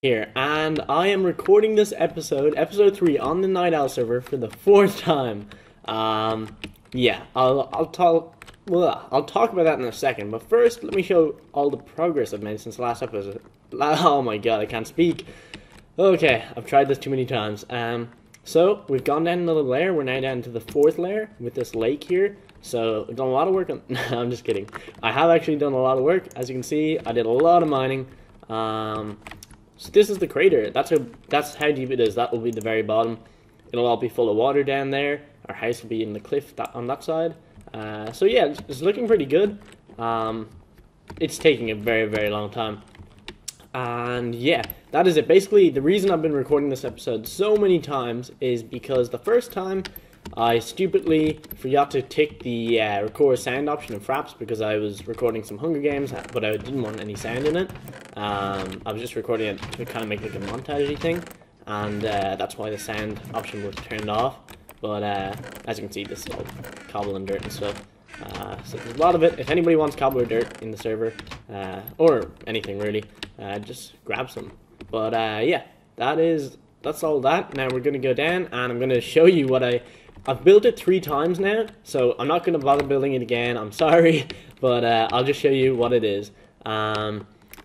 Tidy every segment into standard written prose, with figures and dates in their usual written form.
Here, and I am recording this episode 3 on the Night Owl server for the 4th time. Yeah, I'll talk about that in a second, but first let me show all the progress I've made since the last episode. Oh my god, I can't speak. Okay, I've tried this too many times. So we've gone down another layer. We're now down to the 4th layer with this lake here. So I've done a lot of work on. No, I'm just kidding. I have actually done a lot of work. As you can see, I did a lot of mining. So this is the crater. That's how deep it is. That will be the very bottom. It'll all be full of water down there. Our house will be in the cliff on that side. So yeah, it's looking pretty good. It's taking a very, very long time. And yeah, that is it. Basically, the reason I've been recording this episode so many times is because the first time I stupidly forgot to tick the record sound option in Fraps because I was recording some Hunger Games, but I didn't want any sound in it. I was just recording it to kind of make like a montage thing, and that's why the sound option was turned off. But as you can see, this is all cobble and dirt and stuff. So there's a lot of it. If anybody wants cobble or dirt in the server, or anything really, just grab some. But yeah, that's all that. Now we're gonna go down, and I'm gonna show you what I've built it 3 times now, so I'm not gonna bother building it again. I'm sorry, but I'll just show you what it is.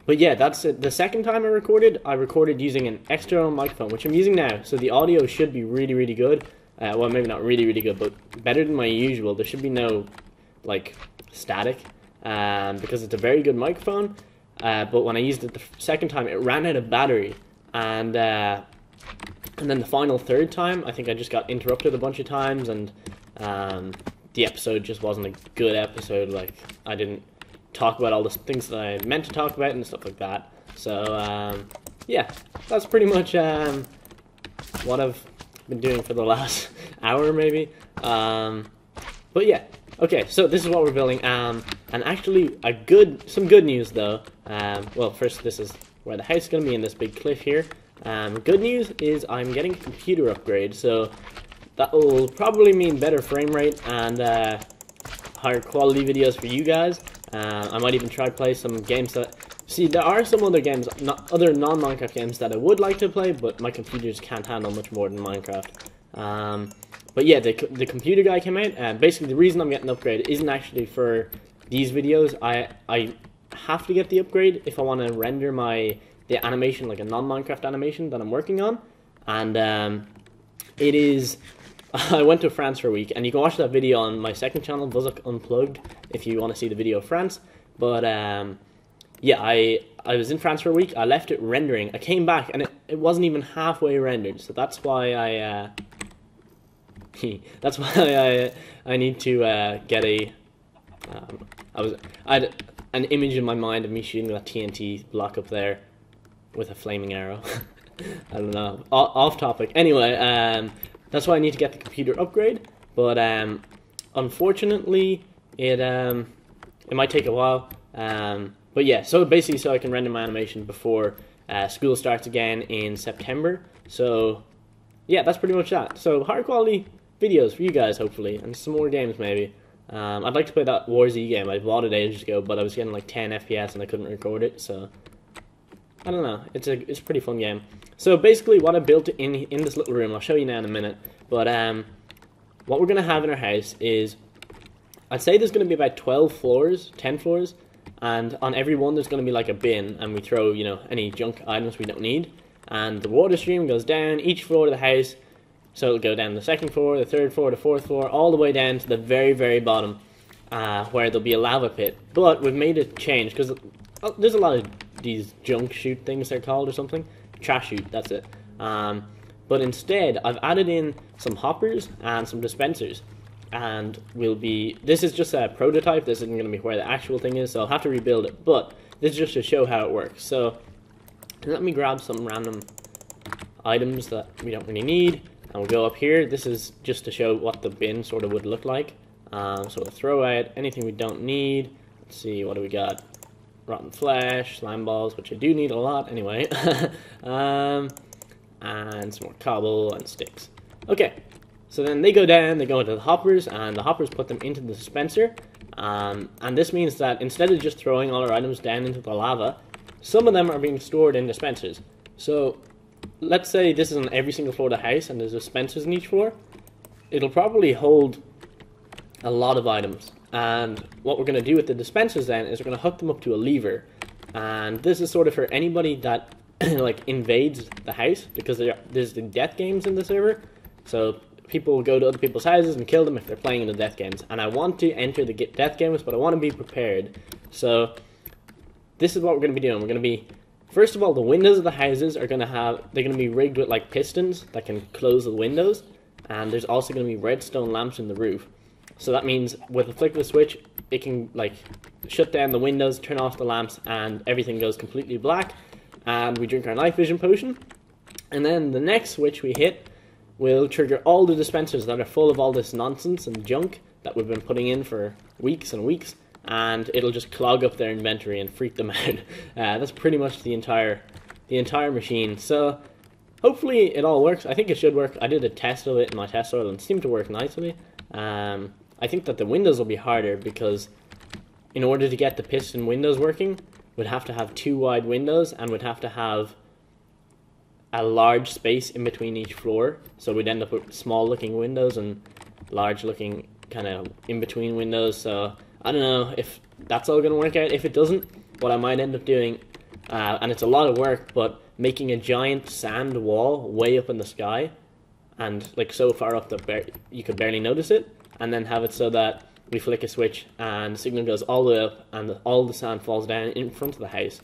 But yeah, that's it. The second time I recorded using an external microphone, which I'm using now, so the audio should be really, really good. Well, maybe not really, really good, but better than my usual. There should be no, like, static, because it's a very good microphone. But when I used it the second time, it ran out of battery, and then the final third time, I think I just got interrupted a bunch of times, and the episode just wasn't a good episode. Like, I didn't talk about all the things that I meant to talk about and stuff like that. So, yeah, that's pretty much what I've been doing for the last hour, maybe. But yeah, okay, so this is what we're building. And actually, some good news, though. Well, first, this is where the house is going to be in this big cliff here. Good news is I'm getting a computer upgrade, so that will probably mean better frame rate and higher quality videos for you guys. I might even try to play some games that... See, there are some other games, other non-Minecraft games that I would like to play, but my computers can't handle much more than Minecraft. But yeah, the computer guy came out, and basically the reason I'm getting the upgrade isn't actually for these videos. I have to get the upgrade if I want to render the animation, like a non-Minecraft animation that I'm working on, and it is... I went to France for a week, and you can watch that video on my second channel, Vuzok Unplugged, if you want to see the video of France. But yeah, I was in France for a week. I left it rendering. I came back, and it wasn't even halfway rendered. So that's why I I need to get a. I had an image in my mind of me shooting that TNT block up there with a flaming arrow. I don't know. Off topic. Anyway, that's why I need to get the computer upgrade. But unfortunately, it might take a while. But yeah, so basically, so I can render my animation before school starts again in September. So yeah, that's pretty much that. So higher quality videos for you guys, hopefully, and some more games maybe. I'd like to play that War Z game. I bought it ages ago, but I was getting like 10 FPS and I couldn't record it. So I don't know. It's a pretty fun game. So basically, what I built in this little room, I'll show you now in a minute. But what we're gonna have in our house is, I'd say there's gonna be about 12 floors, 10 floors. And on every one there's going to be like a bin, and we throw, you know, any junk items we don't need. And the water stream goes down each floor of the house, so it'll go down the 2nd floor, the 3rd floor, the 4th floor, all the way down to the very, very bottom, where there'll be a lava pit. But we've made a change, because there's a lot of these junk chute things they're called or something. Trash chute, that's it. But instead, I've added in some hoppers and some dispensers. And this is just a prototype. This isn't going to be where the actual thing is, so I'll have to rebuild it. But this is just to show how it works. So let me grab some random items that we don't really need, and we'll go up here. This is just to show what the bin sort of would look like. So we'll throw out anything we don't need. Let's see, what do we got? Rotten flesh, slime balls, which I do need a lot anyway. And some more cobble and sticks. Okay. So then they go down, they go into the hoppers, and the hoppers put them into the dispenser. And this means that instead of just throwing all our items down into the lava, some of them are being stored in dispensers. So let's say this is on every single floor of the house and there's dispensers in each floor. It'll probably hold a lot of items. And what we're going to do with the dispensers then is we're going to hook them up to a lever. And this is sort of for anybody that like invades the house, because there's the death games in the server. So people will go to other people's houses and kill them if they're playing in the death games. And I want to enter the death games, but I want to be prepared. So this is what we're going to be doing. We're going to be, first of all, the windows of the houses are going to they're going to be rigged with like pistons that can close the windows. And there's also going to be redstone lamps in the roof. So that means with a flick of the switch, it can like shut down the windows, turn off the lamps, and everything goes completely black. And we drink our night vision potion. And then the next switch we hit will trigger all the dispensers that are full of all this nonsense and junk that we've been putting in for weeks and weeks. And it'll just clog up their inventory and freak them out. That's pretty much the entire machine. So hopefully it all works. I think it should work. I did a test of it in my test soil and it seemed to work nicely. I think that the windows will be harder because in order to get the piston windows working, we'd have to have 2 wide windows and we'd have to have a large space in between each floor. So we'd end up with small looking windows and large looking kind of in between windows. So I don't know if that's all going to work out. If it doesn't, what I might end up doing, and it's a lot of work, but making a giant sand wall way up in the sky and like so far up that you could barely notice it, and then have it so that we flick a switch and the signal goes all the way up and all the sand falls down in front of the house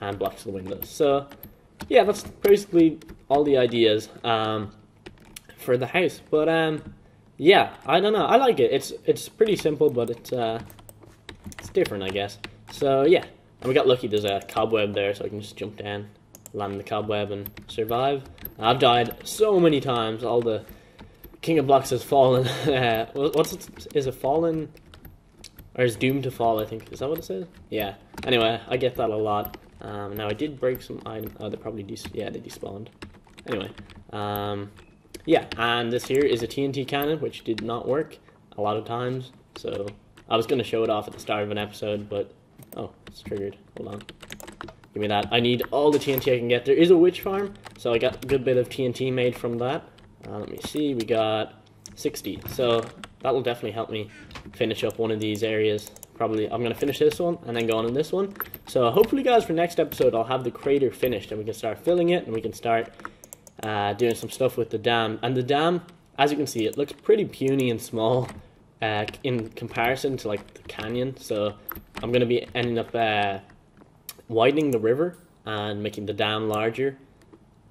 and blocks the windows. So yeah, that's basically all the ideas for the house. But yeah, I don't know, I like it. It's pretty simple, but it's different, I guess. So yeah, and we got lucky. There's a cobweb there, so I can just jump down, land in the cobweb, and survive. I've died so many times. All the King of Blocks has fallen. Is it fallen? Or is doomed to fall, I think. Is that what it says? Yeah. Anyway, I get that a lot. Now, I did break some items. Oh, they probably they despawned. Anyway. Yeah, and this here is a TNT cannon, which did not work a lot of times. So, I was going to show it off at the start of an episode, but... Oh, it's triggered. Hold on. Give me that. I need all the TNT I can get. There is a witch farm, so I got a good bit of TNT made from that. Let me see, we got 60, so that will definitely help me finish up one of these areas. Probably, I'm going to finish this one and then go on in this one. So hopefully guys, for next episode, I'll have the crater finished and we can start filling it and we can start doing some stuff with the dam. And the dam, as you can see, it looks pretty puny and small in comparison to like the canyon. So I'm going to be ending up widening the river and making the dam larger,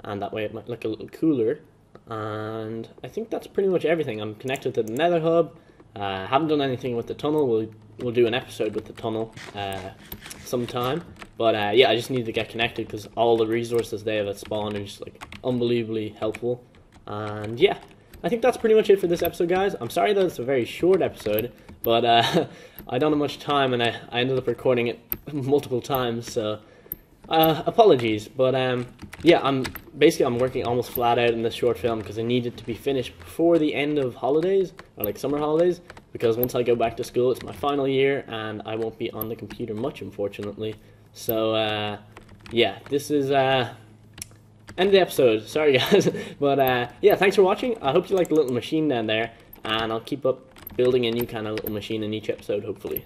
and that way it might look a little cooler. And I think that's pretty much everything. I'm connected to the nether hub. Haven't done anything with the tunnel. We'll do an episode with the tunnel sometime. But yeah, I just need to get connected because all the resources they have at spawn are just like unbelievably helpful. And yeah, I think that's pretty much it for this episode, guys. I'm sorry that it's a very short episode, but I don't have much time and I ended up recording it multiple times, so apologies. But yeah, I'm working almost flat out in this short film because I need it to be finished before the end of holidays, or like summer holidays, because once I go back to school, it's my final year and I won't be on the computer much, unfortunately. So yeah, this is end of the episode. Sorry guys, but yeah, thanks for watching. I hope you liked the little machine down there, and I'll keep up building a new kind of little machine in each episode, hopefully.